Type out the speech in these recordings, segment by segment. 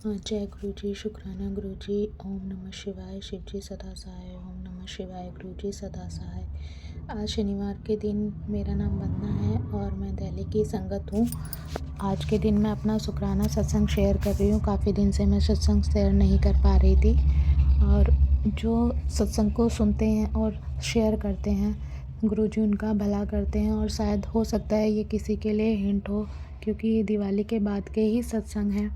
जय गुरु जी, शुक्राना गुरु जी। ओम नमः शिवाय, शिव जी सदा सहाय। ओम नमः शिवाय, गुरु जी सदा सहाय। आज शनिवार के दिन मेरा नाम वंदना है और मैं दिल्ली की संगत हूँ। आज के दिन मैं अपना शुक्राना सत्संग शेयर कर रही हूँ। काफ़ी दिन से मैं सत्संग शेयर नहीं कर पा रही थी, और जो सत्संग को सुनते हैं और शेयर करते हैं, गुरुजी उनका भला करते हैं। और शायद हो सकता है ये किसी के लिए हिंट हो, क्योंकि ये दिवाली के बाद के ही सत्संग हैं।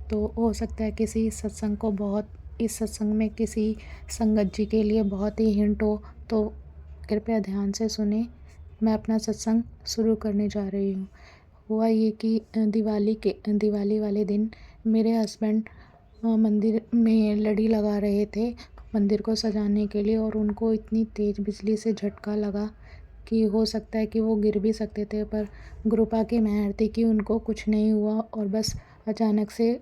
तो हो सकता है किसी सत्संग को इस सत्संग में किसी संगत जी के लिए बहुत ही हिंट हो, तो कृपया ध्यान से सुने। मैं अपना सत्संग शुरू करने जा रही हूँ। हुआ ये कि दिवाली वाले दिन मेरे हस्बैंड मंदिर में लड़ी लगा रहे थे मंदिर को सजाने के लिए, और उनको इतनी तेज़ बिजली से झटका लगा कि हो सकता है कि वो गिर भी सकते थे, पर गुरुपा की मेहर थी कि उनको कुछ नहीं हुआ, और बस अचानक से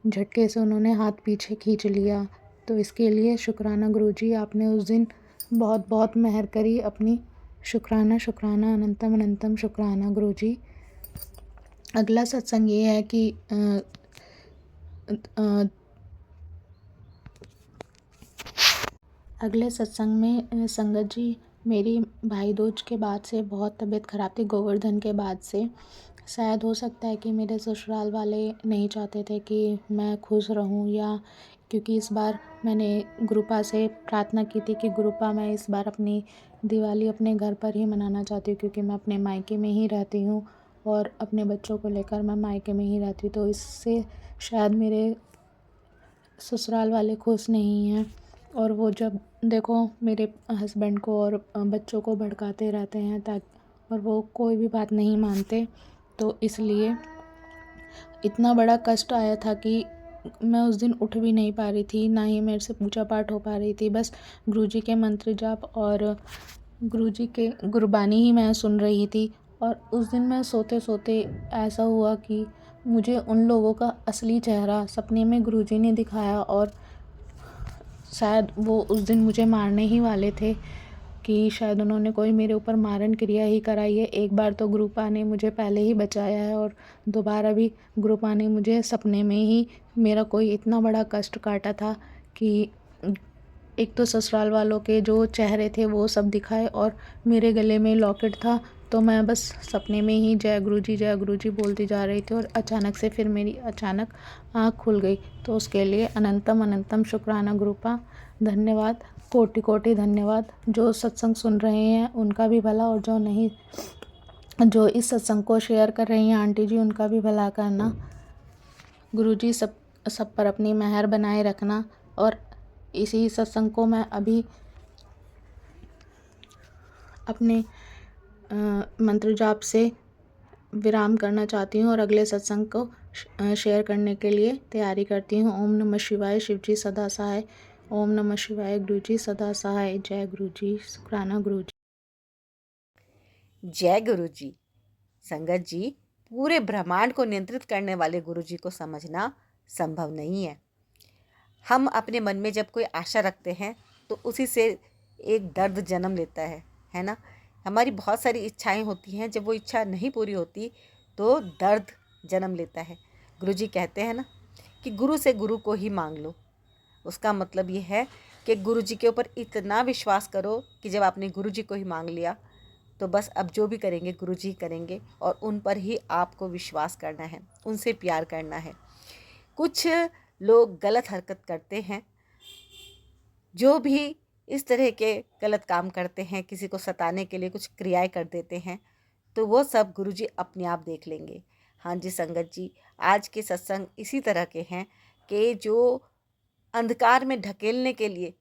झटके से उन्होंने हाथ पीछे खींच लिया। तो इसके लिए शुक्राना गुरुजी, आपने उस दिन बहुत बहुत मेहर करी अपनी। शुक्राना शुक्राना अनंतम अनंतम शुक्राना गुरुजी। अगला सत्संग ये है कि अगले सत्संग में संगत जी, मेरी भाई दूज के बाद से बहुत तबीयत ख़राब थी, गोवर्धन के बाद से। शायद हो सकता है कि मेरे ससुराल वाले नहीं चाहते थे कि मैं खुश रहूं, या क्योंकि इस बार मैंने गुरुपा से प्रार्थना की थी कि गुरुपा, मैं इस बार अपनी दिवाली अपने घर पर ही मनाना चाहती हूँ, क्योंकि मैं अपने मायके में ही रहती हूँ और अपने बच्चों को लेकर मैं मायके में ही रहती हूँ। तो इससे शायद मेरे ससुराल वाले खुश नहीं हैं, और वो जब देखो मेरे हस्बैंड को और बच्चों को भड़काते रहते हैं, ताकि और वो कोई भी बात नहीं मानते। तो इसलिए इतना बड़ा कष्ट आया था कि मैं उस दिन उठ भी नहीं पा रही थी, ना ही मेरे से पूजा पाठ हो पा रही थी। बस गुरुजी के मंत्र जाप और गुरुजी के गुरबानी ही मैं सुन रही थी। और उस दिन मैं सोते सोते ऐसा हुआ कि मुझे उन लोगों का असली चेहरा सपने में गुरुजी ने दिखाया, और शायद वो उस दिन मुझे मारने ही वाले थे, कि शायद उन्होंने कोई मेरे ऊपर मारन क्रिया ही कराई है। एक बार तो गुरुपा ने मुझे पहले ही बचाया है, और दोबारा भी गुरुपा ने मुझे सपने में ही मेरा कोई इतना बड़ा कष्ट काटा था कि एक तो ससुराल वालों के जो चेहरे थे वो सब दिखाए, और मेरे गले में लॉकेट था। तो मैं बस सपने में ही जय गुरु जी बोलती जा रही थी, और अचानक से फिर मेरी अचानक आँख खुल गई। तो उसके लिए अनंतम अनंतम शुक्राना गुरुपा, धन्यवाद, कोटि कोटि धन्यवाद। जो सत्संग सुन रहे हैं उनका भी भला, और जो नहीं, जो इस सत्संग को शेयर कर रही हैं आंटी जी, उनका भी भला करना। गुरुजी सब पर अपनी मेहर बनाए रखना। और इसी सत्संग को मैं अभी अपने मंत्र जाप से विराम करना चाहती हूँ, और अगले सत्संग को शेयर करने के लिए तैयारी करती हूँ। ओम नमः शिवाय, शिव जी सदा सहाय। ओम नमः शिवाय, गुरु जी सदा सहाय। जय गुरु जी, शुक्राना गुरु जी। जय गुरु जी। संगत जी, पूरे ब्रह्मांड को नियंत्रित करने वाले गुरु जी को समझना संभव नहीं है। हम अपने मन में जब कोई आशा रखते हैं तो उसी से एक दर्द जन्म लेता है ना। हमारी बहुत सारी इच्छाएं होती हैं, जब वो इच्छा नहीं पूरी होती तो दर्द जन्म लेता है। गुरु जी कहते हैं ना कि गुरु से गुरु को ही मांग लो। उसका मतलब ये है कि गुरु जी के ऊपर इतना विश्वास करो कि जब आपने गुरु जी को ही मांग लिया तो बस अब जो भी करेंगे गुरु जी करेंगे, और उन पर ही आपको विश्वास करना है, उनसे प्यार करना है। कुछ लोग गलत हरकत करते हैं, जो भी इस तरह के गलत काम करते हैं, किसी को सताने के लिए कुछ क्रियाएं कर देते हैं, तो वो सब गुरुजी अपने आप देख लेंगे। हाँ जी संगत जी, आज के सत्संग इसी तरह के हैं कि जो अंधकार में ढकेलने के लिए,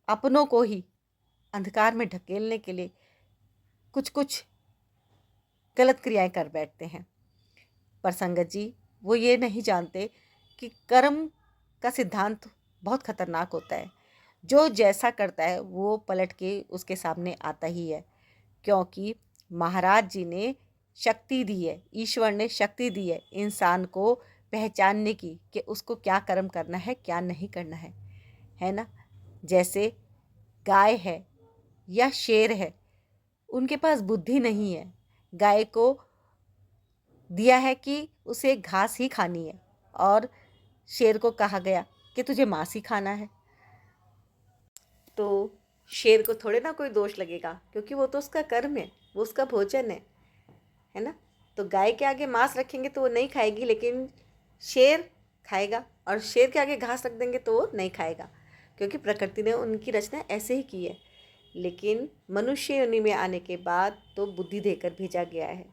अपनों को ही अंधकार में ढकेलने के लिए कुछ कुछ गलत क्रियाएं कर बैठते हैं। पर संगत जी, वो ये नहीं जानते कि कर्म का सिद्धांत बहुत खतरनाक होता है। जो जैसा करता है वो पलट के उसके सामने आता ही है, क्योंकि महाराज जी ने शक्ति दी है, ईश्वर ने शक्ति दी है इंसान को पहचानने की कि उसको क्या कर्म करना है, क्या नहीं करना है ना। जैसे गाय है या शेर है, उनके पास बुद्धि नहीं है। गाय को दिया है कि उसे घास ही खानी है, और शेर को कहा गया कि तुझे मांस ही खाना है, तो शेर को थोड़े ना कोई दोष लगेगा, क्योंकि वो तो उसका कर्म है, वो उसका भोजन है ना। तो गाय के आगे मांस रखेंगे तो वो नहीं खाएगी, लेकिन शेर खाएगा, और शेर के आगे घास रख देंगे तो वो नहीं खाएगा, क्योंकि प्रकृति ने उनकी रचना ऐसे ही की है। लेकिन मनुष्य योनि में आने के बाद तो बुद्धि देकर भेजा गया है,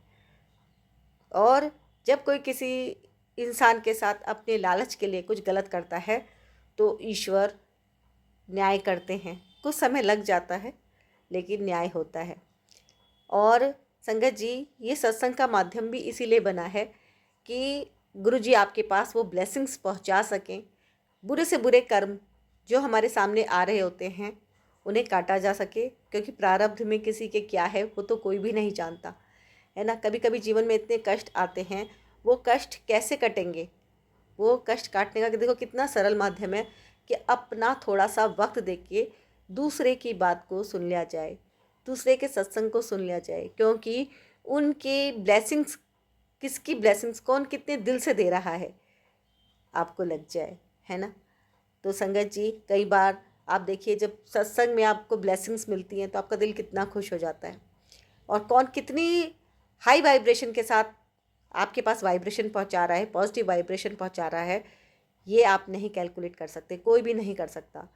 और जब कोई किसी इंसान के साथ अपने लालच के लिए कुछ गलत करता है तो ईश्वर न्याय करते हैं। कुछ समय लग जाता है, लेकिन न्याय होता है। और संगत जी, ये सत्संग का माध्यम भी इसीलिए बना है कि गुरु जी आपके पास वो ब्लेसिंग्स पहुंचा सकें। बुरे से बुरे कर्म जो हमारे सामने आ रहे होते हैं उन्हें काटा जा सके, क्योंकि प्रारब्ध में किसी के क्या है वो तो कोई भी नहीं जानता, है ना। कभी कभी जीवन में इतने कष्ट आते हैं, वो कष्ट कैसे कटेंगे, वो कष्ट काटने का देखो कितना सरल माध्यम है कि अपना थोड़ा सा वक्त देके दूसरे की बात को सुन लिया जाए, दूसरे के सत्संग को सुन लिया जाए, क्योंकि उनके ब्लेसिंग्स, किसकी ब्लेसिंग्स कौन कितने दिल से दे रहा है आपको लग जाए, है ना। तो संगत जी, कई बार आप देखिए जब सत्संग में आपको ब्लेसिंग्स मिलती हैं तो आपका दिल कितना खुश हो जाता है, और कौन कितनी हाई वाइब्रेशन के साथ आपके पास वाइब्रेशन पहुंचा रहा है, पॉजिटिव वाइब्रेशन पहुंचा रहा है, ये आप नहीं कैलकुलेट कर सकते, कोई भी नहीं कर सकता।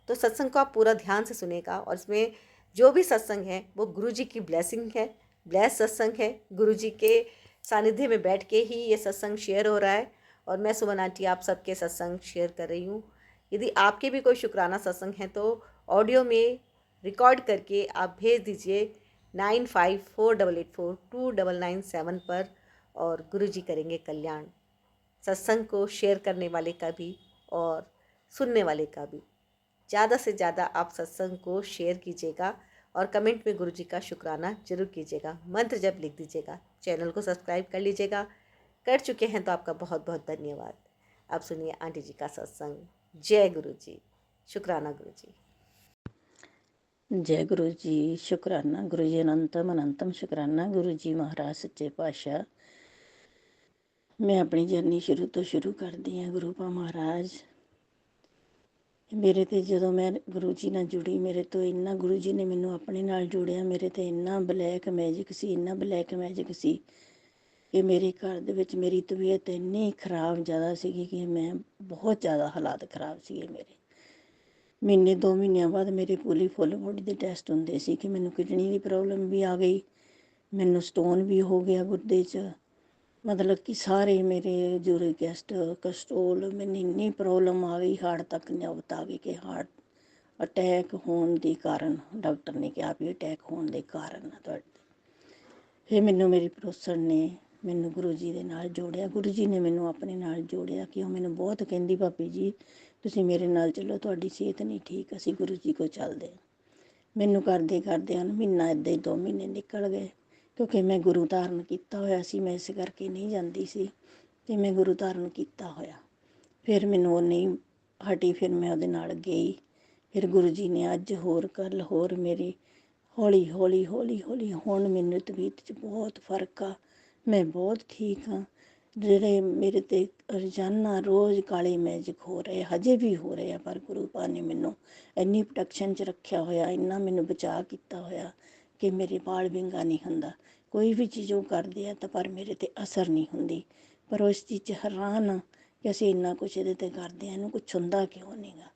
तो सत्संग को आप पूरा ध्यान से सुनेगा, और इसमें जो भी सत्संग है वो गुरु जी की ब्लेसिंग है, ब्लेस सत्संग है। गुरु जी के सानिध्य में बैठ के ही ये सत्संग शेयर हो रहा है, और मैं सुमन आंटी आप सबके सत्संग शेयर कर रही हूँ। यदि आपके भी कोई शुक्राना सत्संग है तो ऑडियो में रिकॉर्ड करके आप भेज दीजिए 9548842997 पर, और गुरु जी करेंगे कल्याण, सत्संग को शेयर करने वाले का भी और सुनने वाले का भी। ज़्यादा से ज़्यादा आप सत्संग को शेयर कीजिएगा, और कमेंट में गुरु जी का शुक्राना जरूर कीजिएगा, मंत्र जब लिख दीजिएगा, चैनल को सब्सक्राइब कर लीजिएगा। कर चुके हैं तो आपका बहुत बहुत धन्यवाद। अब सुनिए आंटी जी का सत्संग। जय गुरु जी, शुक्राना गुरु जी। जय गुरु जी, शुक्राना गुरु जी, अनंतम अनंतम शुक्राना गुरु जी महाराज सच्चे पातशाह। मैं अपनी जर्नी शुरू तो शुरू करदी हाँ। गुरु पा महाराज मेरे ते ਜਦੋਂ ਮੈਂ ਗੁਰੂ ਜੀ ਨਾਲ ਜੁੜੀ, ਮੇਰੇ ਤੋਂ ਇੰਨਾ ਗੁਰੂ ਜੀ ਨੇ ਮੈਨੂੰ ਆਪਣੇ ਨਾਲ ਜੋੜਿਆ, ਮੇਰੇ ਤੇ ਇੰਨਾ ਬਲੈਕ ਮੈਜਿਕ ਸੀ, ਇੰਨਾ ਬਲੈਕ ਮੈਜਿਕ ਸੀ ਕਿ ਮੇਰੇ ਘਰ ਦੇ ਵਿੱਚ ਮੇਰੀ ਤਬੀਅਤ ਇੰਨੀ ਖਰਾਬ ਜ਼ਿਆਦਾ ਸੀਗੀ ਕਿ ਮੈਂ ਬਹੁਤ ਜ਼ਿਆਦਾ ਹਾਲਾਤ ਖਰਾਬ ਸੀਗੇ ਮੇਰੇ। ਮਹੀਨੇ 2 ਮਹੀਨਿਆਂ ਬਾਅਦ ਮੇਰੇ ਪੂਰੀ ਫੁੱਲ ਬੋਡੀ ਦੇ ਟੈਸਟ ਹੁੰਦੇ ਸੀ ਕਿ ਮੈਨੂੰ ਕਿਡਨੀ ਦੀ ਪ੍ਰੋਬਲਮ ਵੀ ਆ ਗਈ, ਮੈਨੂੰ ਸਟੋਨ ਵੀ ਹੋ ਗਿਆ ਗੁਰਦੇ 'ਚ, ਮਤਲਬ ਕਿ ਸਾਰੇ ਮੇਰੇ ਯੂਰਿਕ ਐਸਿਡ, ਕੋਲੇਸਟ੍ਰੋਲ, ਮੈਨੂੰ ਇੰਨੀ ਪ੍ਰੋਬਲਮ ਆ ਗਈ, ਹਾਰਟ ਤੱਕ ਨੌਬਤ ਆ ਗਈ ਕਿ ਹਾਰਟ ਅਟੈਕ ਹੋਣ ਦੇ ਕਾਰਨ, ਡਾਕਟਰ ਨੇ ਕਿਹਾ ਵੀ ਅਟੈਕ ਹੋਣ ਦੇ ਕਾਰਨ ਆ ਤੁਹਾਡੇ। ਫਿਰ ਮੈਨੂੰ ਮੇਰੀ ਪੜੋਸਣ ਨੇ ਮੈਨੂੰ ਗੁਰੂ ਜੀ ਦੇ ਨਾਲ ਜੋੜਿਆ, ਗੁਰੂ ਜੀ ਨੇ ਮੈਨੂੰ ਆਪਣੇ ਨਾਲ ਜੋੜਿਆ ਕਿ ਉਹ ਮੈਨੂੰ ਬਹੁਤ ਕਹਿੰਦੀ, ਭਾਬੀ ਜੀ ਤੁਸੀਂ ਮੇਰੇ ਨਾਲ ਚੱਲੋ, ਤੁਹਾਡੀ ਸਿਹਤ ਨਹੀਂ ਠੀਕ, ਅਸੀਂ ਗੁਰੂ ਜੀ ਕੋਲ ਚੱਲਦੇ ਹਾਂ। ਮੈਨੂੰ ਕਰਦੇ ਕਰਦੇ ਹਨ ਮਹੀਨਾ, ਇੱਦਾਂ ਹੀ 2 ਮਹੀਨੇ ਨਿਕਲ ਗਏ, ਕਿਉਂਕਿ ਮੈਂ ਗੁਰੂ ਧਾਰਨ ਕੀਤਾ ਹੋਇਆ ਸੀ। ਮੈਂ ਇਸ ਕਰਕੇ ਨਹੀਂ ਜਾਂਦੀ ਸੀ, ਅਤੇ ਮੈਂ ਗੁਰੂ ਧਾਰਨ ਕੀਤਾ ਹੋਇਆ। ਫਿਰ ਮੈਨੂੰ ਉਹ ਨਹੀਂ ਹਟੀ, ਫਿਰ ਮੈਂ ਉਹਦੇ ਨਾਲ ਗਈ। ਫਿਰ ਗੁਰੂ ਜੀ ਨੇ ਅੱਜ ਹੋਰ ਕੱਲ੍ਹ ਹੋਰ ਮੇਰੀ ਹੌਲੀ ਹੌਲੀ ਹੌਲੀ ਹੌਲੀ ਹੁਣ ਮੈਨੂੰ ਤਬੀਅਤ 'ਚ ਬਹੁਤ ਫਰਕ ਆ, ਮੈਂ ਬਹੁਤ ਠੀਕ ਹਾਂ। ਜਿਹੜੇ ਮੇਰੇ 'ਤੇ ਰੋਜ਼ਾਨਾ ਰੋਜ਼ ਕਾਲੇ ਮੈਜਿਕ ਹੋ ਰਹੇ, ਹਜੇ ਵੀ ਹੋ ਰਹੇ ਆ, ਪਰ ਗੁਰੂ ਪਾ ਨੇ ਮੈਨੂੰ ਇੰਨੀ ਪ੍ਰੋਟੈਕਸ਼ਨ 'ਚ ਰੱਖਿਆ ਹੋਇਆ, ਇੰਨਾ ਮੈਨੂੰ ਬਚਾਅ ਕੀਤਾ ਹੋਇਆ ਕਿ ਮੇਰੇ ਵਾਲ ਵਿੰਗਾ ਨਹੀਂ ਹੁੰਦਾ। ਕੋਈ ਵੀ ਚੀਜ਼ ਉਹ ਕਰਦੇ ਆ ਤਾਂ ਪਰ ਮੇਰੇ 'ਤੇ ਅਸਰ ਨਹੀਂ ਹੁੰਦੀ। ਪਰ ਉਹ ਇਸ ਚੀਜ਼ 'ਚ ਹੈਰਾਨ ਆ ਕਿ ਅਸੀਂ ਇੰਨਾ ਕੁਛ ਇਹਦੇ 'ਤੇ ਕਰਦੇ ਹਾਂ, ਇਹਨੂੰ ਕੁਛ ਹੁੰਦਾ ਕਿਉਂ ਨਹੀਂ ਗਾ।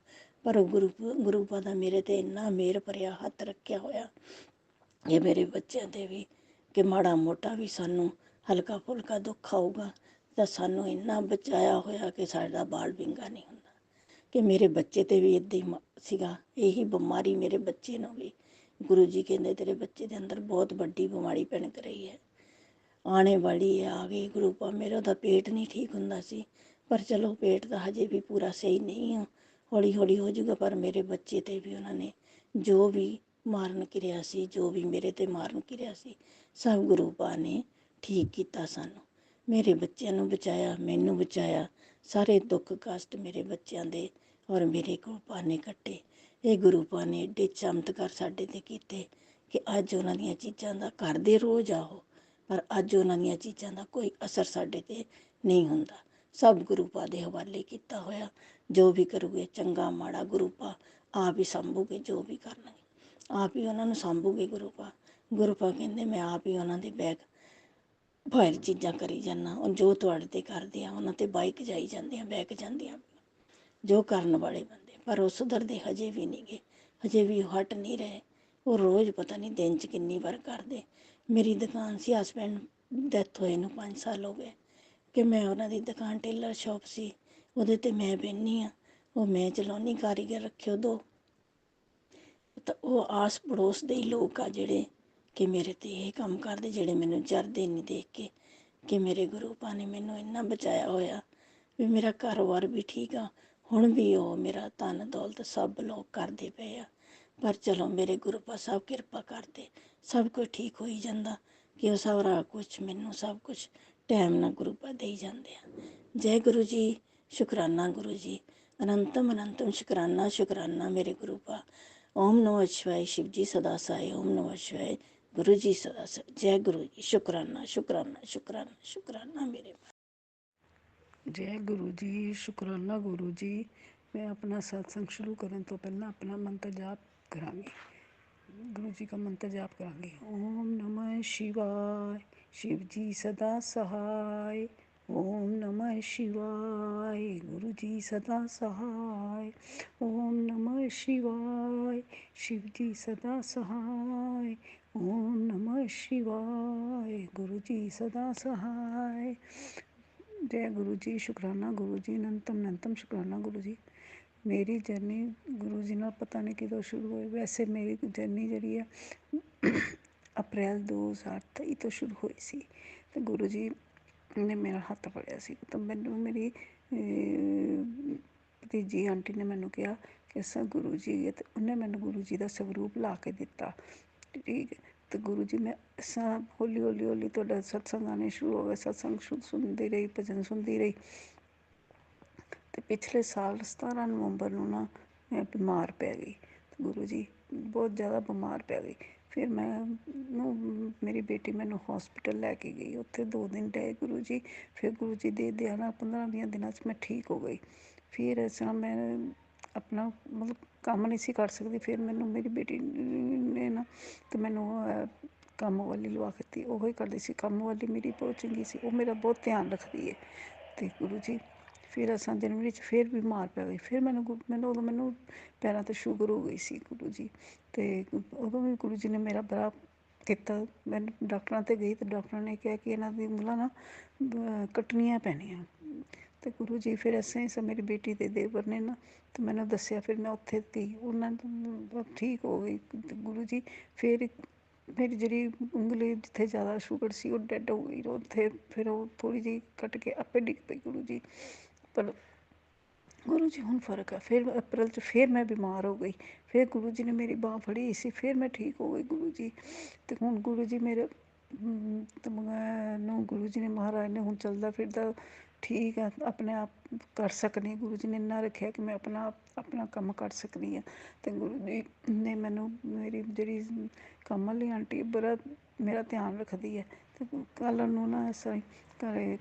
ਪਰ ਉਹ ਗੁਰੂ ਪਾ ਦਾ ਮੇਰੇ 'ਤੇ ਇੰਨਾ ਮਿਹਰ ਭਰਿਆ ਹੱਥ ਰੱਖਿਆ ਹੋਇਆ ਇਹ ਮੇਰੇ ਬੱਚਿਆਂ 'ਤੇ ਵੀ, ਕਿ ਮਾੜਾ ਮੋਟਾ ਵੀ ਸਾਨੂੰ ਹਲਕਾ ਫੁਲਕਾ ਦੁੱਖ ਆਊਗਾ ਤਾਂ ਸਾਨੂੰ ਇੰਨਾ ਬਚਾਇਆ ਹੋਇਆ ਕਿ ਸਾਡਾ ਬਾਲ ਵਿੰਗਾ ਨਹੀਂ ਹੁੰਦਾ। ਕਿ ਮੇਰੇ ਬੱਚੇ 'ਤੇ ਵੀ ਇੱਦਾਂ ਹੀ ਸੀਗਾ, ਇਹੀ ਬਿਮਾਰੀ ਮੇਰੇ ਬੱਚੇ ਨੂੰ ਵੀ ਗੁਰੂ ਜੀ ਕਹਿੰਦੇ ਤੇਰੇ ਬੱਚੇ ਦੇ ਅੰਦਰ ਬਹੁਤ ਵੱਡੀ ਬਿਮਾਰੀ ਭਿਣਕ ਰਹੀ ਹੈ, ਆਉਣੇ ਵਾਲੀ ਹੈ, ਆ ਗਈ। ਗੁਰੂ ਪਾ ਮੇਰਾ ਉਹਦਾ ਪੇਟ ਨਹੀਂ ਠੀਕ ਹੁੰਦਾ ਸੀ, ਪਰ ਚਲੋ ਪੇਟ ਤਾਂ ਹਜੇ ਵੀ ਪੂਰਾ ਸਹੀ ਨਹੀਂ ਆ, ਹੌਲੀ ਹੌਲੀ ਹੋ ਜਾਊਗਾ। ਪਰ ਮੇਰੇ ਬੱਚੇ 'ਤੇ ਵੀ ਉਹਨਾਂ ਨੇ ਜੋ ਵੀ ਮਾਰਨ ਕਿਰਿਆ ਸੀ, ਜੋ ਵੀ ਮੇਰੇ 'ਤੇ ਮਾਰਨ ਕਿਰਿਆ ਸੀ, ਸਭ ਗੁਰੂ ਪਾ ਨੇ ਠੀਕ ਕੀਤਾ ਸਾਨੂੰ। ਮੇਰੇ ਬੱਚਿਆਂ ਨੂੰ ਬਚਾਇਆ, ਮੈਨੂੰ ਬਚਾਇਆ, ਸਾਰੇ ਦੁੱਖ ਕਸ਼ਟ ਮੇਰੇ ਬੱਚਿਆਂ ਦੇ ਔਰ ਮੇਰੇ ਗੁਰੂ ਪਾ ਨੇ ਕੱਟੇ। ਇਹ ਗੁਰੂ ਪਾ ਨੇ ਏਡੇ ਚਮਤਕਾਰ ਸਾਡੇ 'ਤੇ ਕੀਤੇ ਕਿ ਅੱਜ ਉਹਨਾਂ ਦੀਆਂ ਚੀਜ਼ਾਂ ਦਾ ਕਰਦੇ ਰੋਜ਼ ਆਓ, ਪਰ ਅੱਜ ਉਹਨਾਂ ਦੀਆਂ ਚੀਜ਼ਾਂ ਦਾ ਕੋਈ ਅਸਰ ਸਾਡੇ 'ਤੇ ਨਹੀਂ ਹੁੰਦਾ। ਸਭ ਗੁਰੂ ਪਾ ਦੇ ਹਵਾਲੇ ਕੀਤਾ ਹੋਇਆ। ਜੋ ਵੀ ਕਰੂਗੇ ਚੰਗਾ ਮਾੜਾ ਗੁਰੂ ਪਾ ਆਪ ਹੀ ਸੰਭੂਗੇ, ਜੋ ਵੀ ਕਰਨਗੇ ਆਪ ਹੀ ਉਹਨਾਂ ਨੂੰ ਸੰਭੂਗੇ ਗੁਰੂ ਪਾ। ਗੁਰੂ ਪਾ ਕਹਿੰਦੇ ਮੈਂ ਆਪ ਹੀ ਉਹਨਾਂ ਦੇ ਬੈਗ ਫਾਇਰ ਚੀਜ਼ਾਂ ਕਰੀ ਜਾਂਦਾ। ਜੋ ਤੁਹਾਡੇ ਤੇ ਕਰਦੇ ਆ ਉਹਨਾਂ ਤੇ ਬਾਈਕ ਜਾਈ ਜਾਂਦੀਆਂ, ਬੈਗ ਜਾਂਦੀਆਂ, ਜੋ ਕਰਨ ਵਾਲੇ ਬੰਦੇ, ਪਰ ਉਹ ਸੁਧਰਦੇ ਹਜੇ ਵੀ ਨਹੀਂ ਗੇ, ਹਜੇ ਵੀ ਉਹ ਹਟ ਨਹੀਂ ਰਹੇ। ਉਹ ਰੋਜ਼ ਪਤਾ ਨਹੀਂ ਦਿਨ 'ਚ ਕਿੰਨੀ ਵਾਰ ਕਰਦੇ। ਮੇਰੀ ਦੁਕਾਨ ਸੀ, ਹਸਬੈਂਡ ਡੈਥ ਹੋਏ ਨੂੰ 5 ਸਾਲ ਹੋ ਗਏ ਕਿ ਮੈਂ ਉਹਨਾਂ ਦੀ ਦੁਕਾਨ ਟੇਲਰ ਸ਼ਾਪ ਸੀ, ਉਹਦੇ ਤੇ ਮੈਂ ਬਹਿੰਦੀ ਹਾਂ, ਉਹ ਮੈਂ ਚਲਾਉਣੀ, ਕਾਰੀਗਰ ਰੱਖਿਓ 2। ਤਾਂ ਉਹ ਆਸ ਪੜੋਸ ਦੇ ਹੀ ਲੋਕ ਆ ਜਿਹੜੇ ਕਿ ਮੇਰੇ ਤੇ ਇਹ ਕੰਮ ਕਰਦੇ, ਜਿਹੜੇ ਮੈਨੂੰ ਜਰਦੇ ਨਹੀਂ ਦੇਖ ਕੇ ਕਿ ਮੇਰੇ ਗੁਰੂ ਪਾ ਨੇ ਮੈਨੂੰ ਇੰਨਾ ਬਚਾਇਆ ਹੋਇਆ ਵੀ ਮੇਰਾ ਕਾਰੋਬਾਰ ਵੀ ਠੀਕ ਆ। ਹੁਣ ਵੀ ਉਹ ਮੇਰਾ ਧਨ ਦੌਲਤ ਸਭ ਲੋਕ ਕਰਦੇ ਪਏ ਆ, ਪਰ ਚਲੋ ਮੇਰੇ ਗੁਰੂ ਪਾ ਸਾਹਿਬ ਕਿਰਪਾ ਕਰਦੇ, ਸਭ ਕੁਝ ਠੀਕ ਹੋਈ ਜਾਂਦਾ ਕਿ ਉਹ ਸਾਰਾ ਕੁਛ ਮੈਨੂੰ ਸਭ ਕੁਛ ਟਾਈਮ ਨਾਲ ਗੁਰੂ ਪਾ ਦੇਈ ਜਾਂਦੇ ਆ। ਜੈ ਗੁਰੂ ਜੀ, ਸ਼ੁਕਰਾਨਾ ਗੁਰੂ ਜੀ, ਅਨੰਤਮ ਅਨੰਤਮ ਸ਼ੁਕਰਾਨਾ ਸ਼ੁਕਰਾਨਾ ਮੇਰੇ ਗੁਰੂ ਪਾ। ਓਮ ਨਮः ਸ਼ਿਵਾय, शिव जी सदा सहाय, ओम नमः शिवाय, गुरु जी सदा सहाय। जय गुरु जी, शुकराना शुकराना शुकराना शुकराना मेरे। ਜੈ ਗੁਰੂ ਜੀ, ਸ਼ੁਕਰਾਨਾ ਗੁਰੂ ਜੀ। ਮੈਂ ਆਪਣਾ ਸਤਸੰਗ ਸ਼ੁਰੂ ਕਰਨ ਤੋਂ ਪਹਿਲਾਂ ਆਪਣਾ ਮੰਤਰ ਜਾਪ ਕਰਾਂਗੀ। ਗੁਰੂ ਜੀ ਦਾ ਮੰਤਰ ਜਾਪ ਕਰਾਂਗੀ। ਓਮ ਨਮः शिवाय, शिव जी सदा सहाय। ओम नमः शिवाय, गुरु जी सदा सहाय। ओम नमः शिवाय, शिव जी सदा सहाय। ओम नमः शिवाय, गुरु जी सदा सहाय। जय गुरु जी, शुकराना गुरु जी, अनंतम शुकराना गुरु जी। मेरी जर्नी गुरु जी नाल पता नहीं कदों शुरू हुई। वैसे मेरी जर्नी जी है अप्रैल 2023 तो शुरू हुई सी। तो गुरु जी ने मेरा हत्थ फड़िया सी। तो मैनू मेरी भतीजी आंटी ने मैनू कहा कि असा गुरु जी है, तो उन्हें मैनू गुरु जी का स्वरूप ला के दिता। ठीक है, तो गुरु जी मैं हौली हौली हौली तुहाडा सत्संग आने शुरू हो गए। सत्संग सुनती रही, भजन सुनती रही। तो पिछले साल 17 नवंबर नूं ना मैं बीमार पै गई। तो गुरु जी बहुत ज़्यादा बीमार पै गई। फिर मैं मेरी बेटी मैनू हॉस्पिटल लैके गई, उत्थे 2 दिन रहे गुरु जी। फिर गुरु जी दे दया नाल 15-20 दिनों मैं ठीक हो गई। फिर ऐसा मैं अपना मतलब काम नहीं सी कर सकती। फिर मैनू मेरी बेटी ने ना तो मैनू ਕੰਮ ਵਾਲੀ ਲਵਾ ਕੇ ਦਿੱਤੀ। ਉਹ ਹੀ ਕਰਦੀ ਸੀ ਕੰਮ ਵਾਲੀ, ਮੇਰੀ ਬਹੁਤ ਚੰਗੀ ਸੀ, ਉਹ ਮੇਰਾ ਬਹੁਤ ਧਿਆਨ ਰੱਖਦੀ ਹੈ। ਅਤੇ ਗੁਰੂ ਜੀ ਫਿਰ ਅਸਾਂ ਜਨਵਰੀ 'ਚ ਫਿਰ ਬਿਮਾਰ ਪੈ ਗਈ। ਫਿਰ ਮੈਨੂੰ ਪੈਰਾਂ 'ਤੇ ਸ਼ੂਗਰ ਹੋ ਗਈ ਸੀ ਗੁਰੂ ਜੀ। ਅਤੇ ਉਦੋਂ ਵੀ ਗੁਰੂ ਜੀ ਨੇ ਮੇਰਾ ਬੜਾ ਕੀਤਾ। ਮੈਨੂੰ ਡਾਕਟਰਾਂ 'ਤੇ ਗਈ, ਅਤੇ ਡਾਕਟਰਾਂ ਨੇ ਕਿਹਾ ਕਿ ਇਹਨਾਂ ਦੀ ਉਂਗਲਾਂ ਨਾ ਕੱਟਣੀਆਂ ਪੈਣੀਆਂ। ਅਤੇ ਗੁਰੂ ਜੀ ਫਿਰ ਐਸੇ ਮੇਰੀ ਬੇਟੀ ਦੇ ਦੇਵਰ ਨੇ ਨਾ ਅਤੇ ਮੈਨੂੰ ਦੱਸਿਆ। ਫਿਰ ਮੈਂ ਉੱਥੇ ਗਈ, ਉਹਨਾਂ ਨੂੰ ਠੀਕ ਹੋ ਗਈ। ਗੁਰੂ ਜੀ ਫਿਰ ਮੇਰੀ ਜਿਹੜੀ ਉਂਗਲੀ ਜਿੱਥੇ ਜ਼ਿਆਦਾ ਸ਼ੂਗਰ ਸੀ ਉਹ ਡੈਡ ਹੋ ਗਈ। ਉੱਥੇ ਫਿਰ ਉਹ ਥੋੜ੍ਹੀ ਜਿਹੀ ਕੱਟ ਕੇ ਆਪੇ ਡਿੱਗ ਪਈ ਗੁਰੂ ਜੀ। ਪਰ ਗੁਰੂ ਜੀ ਹੁਣ ਫਰਕ ਹੈ। ਫਿਰ ਅਪ੍ਰੈਲ 'ਚ ਫਿਰ ਮੈਂ ਬਿਮਾਰ ਹੋ ਗਈ। ਫਿਰ ਗੁਰੂ ਜੀ ਨੇ ਮੇਰੀ ਬਾਂਹ ਫੜੀ ਸੀ, ਫਿਰ ਮੈਂ ਠੀਕ ਹੋ ਗਈ ਗੁਰੂ ਜੀ। ਅਤੇ ਹੁਣ ਗੁਰੂ ਜੀ ਮੇਰੇ ਨੂੰ ਗੁਰੂ ਜੀ ਨੇ ਮਹਾਰਾਜ ਨੇ ਹੁਣ ਚੱਲਦਾ ਫਿਰਦਾ ਠੀਕ ਹੈ, ਆਪਣੇ ਆਪ ਕਰ ਸਕਦੀ। ਗੁਰੂ ਜੀ ਨੇ ਇੰਨਾ ਰੱਖਿਆ ਕਿ ਮੈਂ ਆਪਣਾ ਕੰਮ ਕਰ ਸਕਦੀ ਹਾਂ। ਅਤੇ ਗੁਰੂ ਜੀ ਨੇ ਮੈਨੂੰ ਮੇਰੀ ਜਿਹੜੀ ਕੰਮ ਵਾਲੀ ਆਂਟੀ ਬੜਾ ਮੇਰਾ ਧਿਆਨ ਰੱਖਦੀ ਹੈ। ਅਤੇ ਕੱਲ੍ਹ ਨੂੰ ਨਾ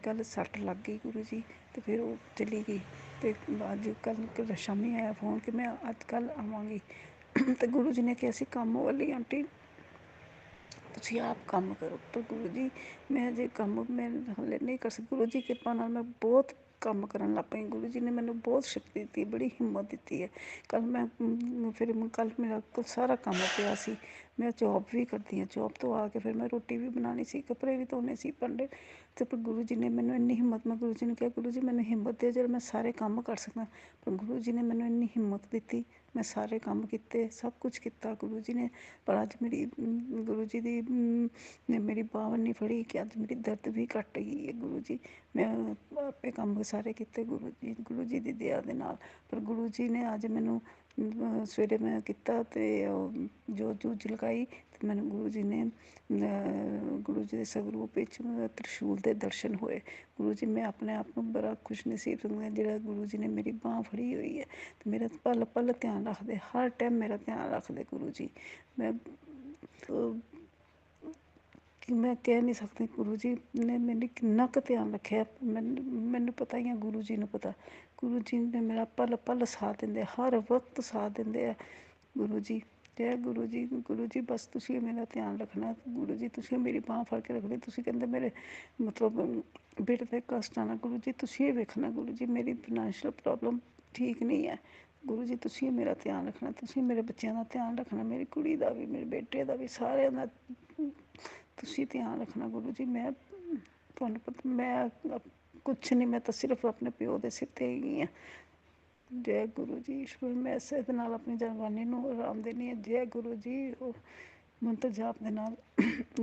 ਕੱਲ੍ਹ ਸੱਟ ਲੱਗ ਗਈ ਗੁਰੂ ਜੀ, ਅਤੇ ਫਿਰ ਉਹ ਚਲੀ ਗਈ। ਅਤੇ ਅੱਜ ਕੱਲ੍ਹ ਸ਼ਾਮੀ ਆਇਆ ਫੋਨ ਕਿ ਮੈਂ ਅੱਜ ਕੱਲ੍ਹ ਆਵਾਂਗੀ। ਅਤੇ ਗੁਰੂ ਜੀ ਨੇ ਕਿਹਾ ਸੀ ਕੰਮ ਵਾਲੀ ਆਂਟੀ ਤੁਸੀਂ ਆਪ ਕੰਮ ਕਰੋ। ਪਰ ਗੁਰੂ ਜੀ ਮੈਂ ਜੇ ਕੰਮ ਮੈਂ ਹਾਲੇ ਨਹੀਂ ਕਰ ਸਕਦੀ। ਗੁਰੂ ਜੀ ਕਿਰਪਾ ਨਾਲ ਮੈਂ ਬਹੁਤ ਕੰਮ ਕਰਨ ਲੱਗ ਪਈ। ਗੁਰੂ ਜੀ ਨੇ ਮੈਨੂੰ ਬਹੁਤ ਸ਼ਕਤੀ ਦਿੱਤੀ, ਬੜੀ ਹਿੰਮਤ ਦਿੱਤੀ ਹੈ। ਕੱਲ੍ਹ ਮੇਰਾ ਸਾਰਾ ਕੰਮ ਪਿਆ ਸੀ। ਮੈਂ ਜੋਬ ਵੀ ਕਰਦੀ ਹਾਂ, ਜੋਬ ਤੋਂ ਆ ਕੇ ਫਿਰ ਮੈਂ ਰੋਟੀ ਵੀ ਬਣਾਉਣੀ ਸੀ, ਕੱਪੜੇ ਵੀ ਧੋਣੇ ਸੀ, ਭਾਂਡੇ। ਅਤੇ ਪਰ ਗੁਰੂ ਜੀ ਨੇ ਮੈਨੂੰ ਇੰਨੀ ਹਿੰਮਤ, ਮੈਂ ਗੁਰੂ ਜੀ ਨੂੰ ਕਿਹਾ ਗੁਰੂ ਜੀ ਮੈਨੂੰ ਹਿੰਮਤ ਦਿਓ ਜਿਹੜਾ ਮੈਂ ਸਾਰੇ ਕੰਮ ਕਰ ਸਕਾਂ। ਪਰ ਗੁਰੂ ਜੀ ਨੇ ਮੈਨੂੰ ਇੰਨੀ ਹਿੰਮਤ ਦਿੱਤੀ, ਮੈਂ ਸਾਰੇ ਕੰਮ ਕੀਤੇ, ਸਭ ਕੁਛ ਕੀਤਾ ਗੁਰੂ ਜੀ ਨੇ। ਪਰ ਅੱਜ ਮੇਰੀ ਗੁਰੂ ਜੀ ਦੀ ਨੇ ਮੇਰੀ ਬਾਂਹ ਇੰਨੀ ਫੜੀ ਕਿ ਅੱਜ ਮੇਰੀ ਦਰਦ ਵੀ ਘੱਟ ਗਈ ਹੈ ਗੁਰੂ ਜੀ। ਮੈਂ ਆਪੇ ਕੰਮ ਸਾਰੇ ਕੀਤੇ ਗੁਰੂ ਜੀ ਦੀ ਦਇਆ ਦੇ ਨਾਲ। ਪਰ ਗੁਰੂ ਜੀ ਨੇ ਅੱਜ ਮੈਨੂੰ ਸਵੇਰੇ ਮੈਂ ਕੀਤਾ ਅਤੇ ਜੋਤ ਜੂਤ ਜਗਾਈ ਅਤੇ ਮੈਨੂੰ ਗੁਰੂ ਜੀ ਨੇ ਗੁਰੂ ਜੀ ਦੇ ਸਵਰੂਪ ਵਿੱਚ ਤ੍ਰਿਸ਼ੂਲ ਦੇ ਦਰਸ਼ਨ ਹੋਏ। ਗੁਰੂ ਜੀ ਮੈਂ ਆਪਣੇ ਆਪ ਨੂੰ ਬੜਾ ਖੁਸ਼ਨਸੀਬ ਸਮਝਦੀ ਜਿਹੜਾ ਗੁਰੂ ਜੀ ਨੇ ਮੇਰੀ ਬਾਂਹ ਫੜੀ ਹੋਈ ਹੈ ਅਤੇ ਮੇਰਾ ਪਲ ਪਲ ਧਿਆਨ ਰੱਖਦੇ, ਹਰ ਟਾਈਮ ਮੇਰਾ ਧਿਆਨ ਰੱਖਦੇ ਗੁਰੂ ਜੀ। ਮੈਂ कि मैं कह नहीं सकती गुरु जी ने मेरी किन्ना क ध्यान रखिया। मैनू पता ही है, गुरु जी नूं पता। गुरु जी ने मेरा पल पल साथ दिंदे, हर वक्त साथ दिंदे है गुरु जी। जय गुरु जी। गुरु जी बस तुसीं मेरा ध्यान रखना। गुरु जी तुसीं मेरी बांह फड़ के रखनी। तुसीं कहंदे मेरे मतलब बेटे दे कष्ट आना, गुरु जी तुसीं वेखना। गुरु जी मेरी फाइनैंशियल प्रॉब्लम ठीक नहीं है, गुरु जी तुसीं मेरा ध्यान रखना। तुसीं मेरे बच्चों का ध्यान रखना, मेरी कुड़ी का भी, मेरे बेटे का भी, सारे का तुसीं ध्यान रखना गुरु जी। मैं तुहानूं पता मैं कुछ नहीं, मैं तो सिर्फ अपने प्यो के सिर ते ही हाँ। जय गुरु जी। ईश्वर मैं इसे नाल अपनी जवानी नूं आराम देनी है। जय गुरु जी। मंत्र जाप दे नाल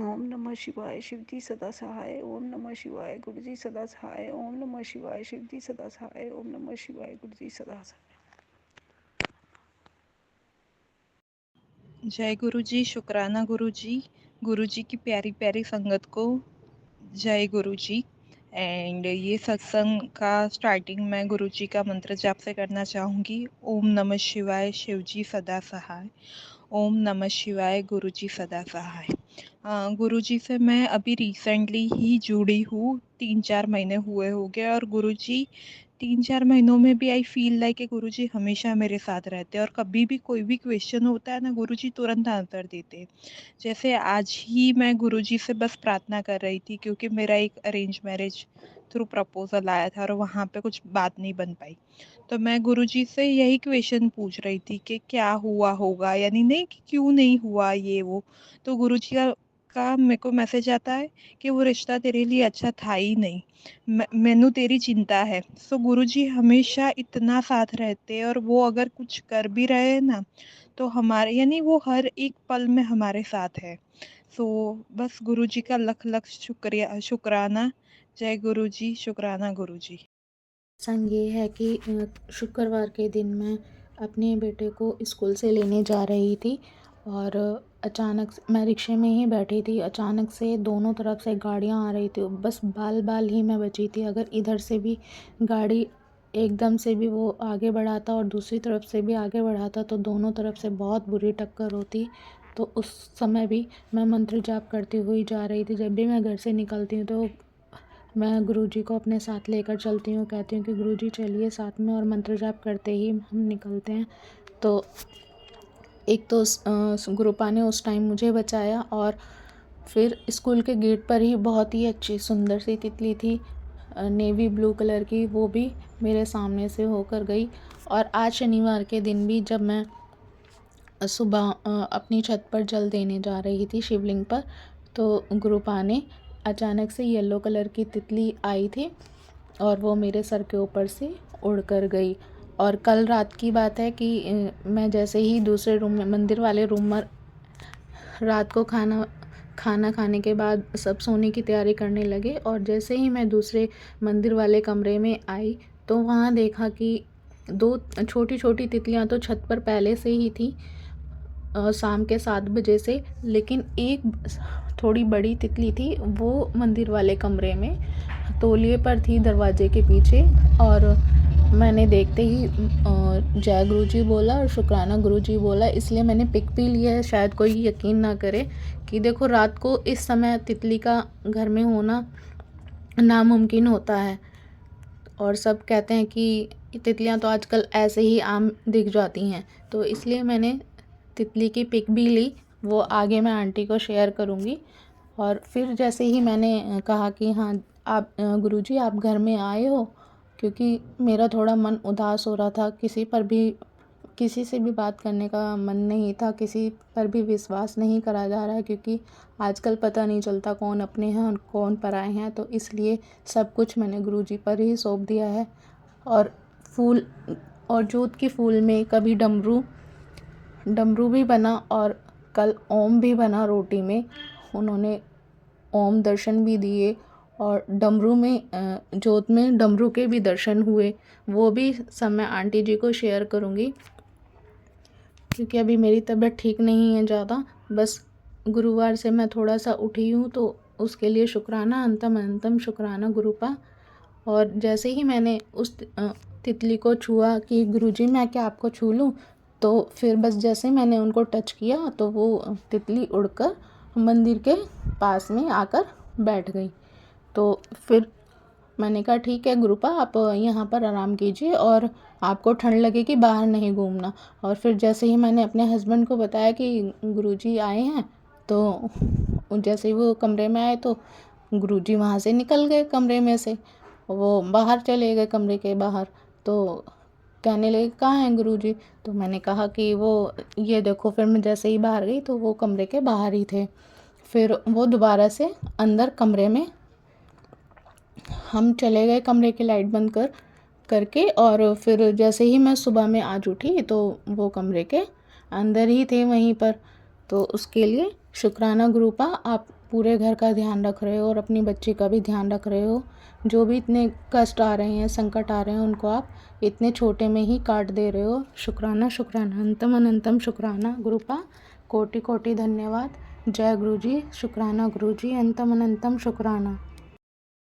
ओम नमः शिवाय, शिव जी सदा सहाय। ओम नमः शिवाय, गुरु जी सदा सहाय। ओम नमः शिवाय, शिव जी सदा सहाय। ओम नमः शिवाय, गुरु जी सदा सहाय। जय गुरु जी। शुक्राना गुरु जी की प्यारी प्यारी संगत को जय गुरु जी। एंड ये सत्संग का स्टार्टिंग मैं गुरु जी का मंत्र जाप से करना चाहूँगी। ओम नमः शिवाय, शिव जी सदा सहाय। ओम नमः शिवाय, गुरु जी सदा सहाय। गुरु जी से मैं अभी रिसेंटली ही जुड़ी हूँ, 3-4 महीने हुए हो गए, और गुरु जी 3-4 महीनों में भी आई फील लाइक गुरु जी हमेशा मेरे साथ रहते हैं, और कभी भी कोई भी क्वेश्चन होता है ना, गुरु जी तुरंत आंसर देते हैं। जैसे आज ही मैं गुरु जी से बस प्रार्थना कर रही थी, क्योंकि मेरा एक अरेंज मैरिज थ्रू प्रपोजल आया था और वहाँ पे कुछ बात नहीं बन पाई। तो मैं गुरु जी से यही क्वेश्चन पूछ रही थी कि क्या हुआ होगा, यानी नहीं कि क्यों नहीं हुआ ये वो। तो गुरु जी का मेरे को मैसेज आता है कि वो रिश्ता तेरे लिए अच्छा था ही नहीं, मैनू तेरी चिंता है। सो गुरु जी हमेशा इतना साथ रहते हैं, और वो अगर कुछ कर भी रहे हैं ना, तो हमारे यानी वो हर एक पल में हमारे साथ है। सो बस गुरु जी का लख लख शुक्राना। जय गुरु जी। शुक्राना गुरु जी। संग ये है कि शुक्रवार के दिन मैं अपने बेटे को स्कूल से लेने जा रही थी, और अचानक मैं रिक्शे में ही बैठी थी। अचानक से दोनों तरफ से गाड़ियाँ आ रही थी, बस बाल बाल ही मैं बची थी। अगर इधर से भी गाड़ी एकदम से भी वो आगे बढ़ाता और दूसरी तरफ से भी आगे बढ़ाता, तो दोनों तरफ से बहुत बुरी टक्कर होती। तो उस समय भी मैं मंत्र जाप करती हुई जा रही थी। जब भी मैं घर से निकलती हूँ तो मैं गुरुजी को अपने साथ लेकर चलती हूँ, कहती हूँ कि गुरुजी चलिए साथ में, और मंत्र जाप करते ही हम निकलते हैं। तो एक तो गुरुपा ने उस टाइम मुझे बचाया, और फिर स्कूल के गेट पर ही बहुत ही अच्छी सुंदर सी तितली थी, नेवी ब्लू कलर की, वो भी मेरे सामने से होकर गई। और आज शनिवार के दिन भी जब मैं सुबह अपनी छत पर जल देने जा रही थी शिवलिंग पर, तो गुरुपा ने अचानक से येलो कलर की तितली आई थी, और वो मेरे सर के ऊपर से उड़ कर गई। और कल रात की बात है कि मैं जैसे ही दूसरे रूम में, मंदिर वाले रूम में, रात को खाना खाने के बाद सब सोने की तैयारी करने लगे, और जैसे ही मैं दूसरे मंदिर वाले कमरे में आई, तो वहाँ देखा कि 2 छोटी छोटी तितलियाँ तो छत पर पहले से ही थी शाम के 7 बजे से, लेकिन एक थोड़ी बड़ी तितली थी, वो मंदिर वाले कमरे में तौलिए पर थी दरवाजे के पीछे। और मैंने देखते ही जय गुरुजी बोला और शुक्राना गुरुजी बोला, इसलिए मैंने पिक भी लिया है। शायद कोई यकीन ना करे कि देखो रात को इस समय तितली का घर में होना नामुमकिन होता है, और सब कहते हैं कि तितलियां तो आजकल ऐसे ही आम दिख जाती हैं। तो इसलिए मैंने तितली की पिक भी ली, वो आगे मैं आंटी को शेयर करूँगी। और फिर जैसे ही मैंने कहा कि हाँ आप गुरुजी आप घर में आए हो, क्योंकि मेरा थोड़ा मन उदास हो रहा था, किसी से भी बात करने का मन नहीं था, किसी पर भी विश्वास नहीं करा जा रहा है, क्योंकि आजकल पता नहीं चलता कौन अपने हैं और कौन पराए हैं। तो इसलिए सब कुछ मैंने गुरुजी पर ही सौंप दिया है। और फूल और जोत के फूल में कभी डमरू भी बना, और कल ओम भी बना रोटी में, उन्होंने ओम दर्शन भी दिए, और डमरू में जोत में डमरू के भी दर्शन हुए। वो भी सब मैं आंटी जी को शेयर करूँगी, क्योंकि अभी मेरी तबीयत ठीक नहीं है ज़्यादा। बस गुरुवार से मैं थोड़ा सा उठी हूँ, तो उसके लिए शुक्राना, अंतम शुक्राना गुरुपा। और जैसे ही मैंने उस तितली को छुआ कि गुरुजी मैं क्या आपको छू लूँ, तो फिर बस जैसे मैंने उनको टच किया, तो वो तितली उड़कर मंदिर के पास में आकर बैठ गई। तो फिर मैंने कहा ठीक है गुरुपा, आप यहाँ पर आराम कीजिए और आपको ठंड लगेगी, बाहर नहीं घूमना। और फिर जैसे ही मैंने अपने हस्बैंड को बताया कि गुरुजी आए हैं, तो जैसे ही वो कमरे में आए तो गुरुजी वहाँ से निकल गए कमरे में से, वो बाहर चले गए कमरे के बाहर। तो कहने लगे कहाँ हैं गुरुजी? तो मैंने कहा कि वो ये देखो। फिर मैं जैसे ही बाहर गई तो वो कमरे के बाहर ही थे। फिर वो दोबारा से अंदर कमरे में, हम चले गए कमरे की लाइट बंद करके। और फिर जैसे ही मैं सुबह में आज उठी तो वो कमरे के अंदर ही थे वहीं पर। तो उसके लिए शुक्राना गुरुपा, आप पूरे घर का ध्यान रख रहे हो और अपनी बच्ची का भी ध्यान रख रहे हो। जो भी इतने कष्ट आ रहे हैं, संकट आ रहे हैं, उनको आप इतने छोटे में ही काट दे रहे हो। शुक्राना शुक्राना, अंतम अनंतम शुक्राना गुरुपा, कोटि कोटि धन्यवाद। जय गुरुजी, शुक्राना गुरुजी, अंतम अनंतम शुक्राना।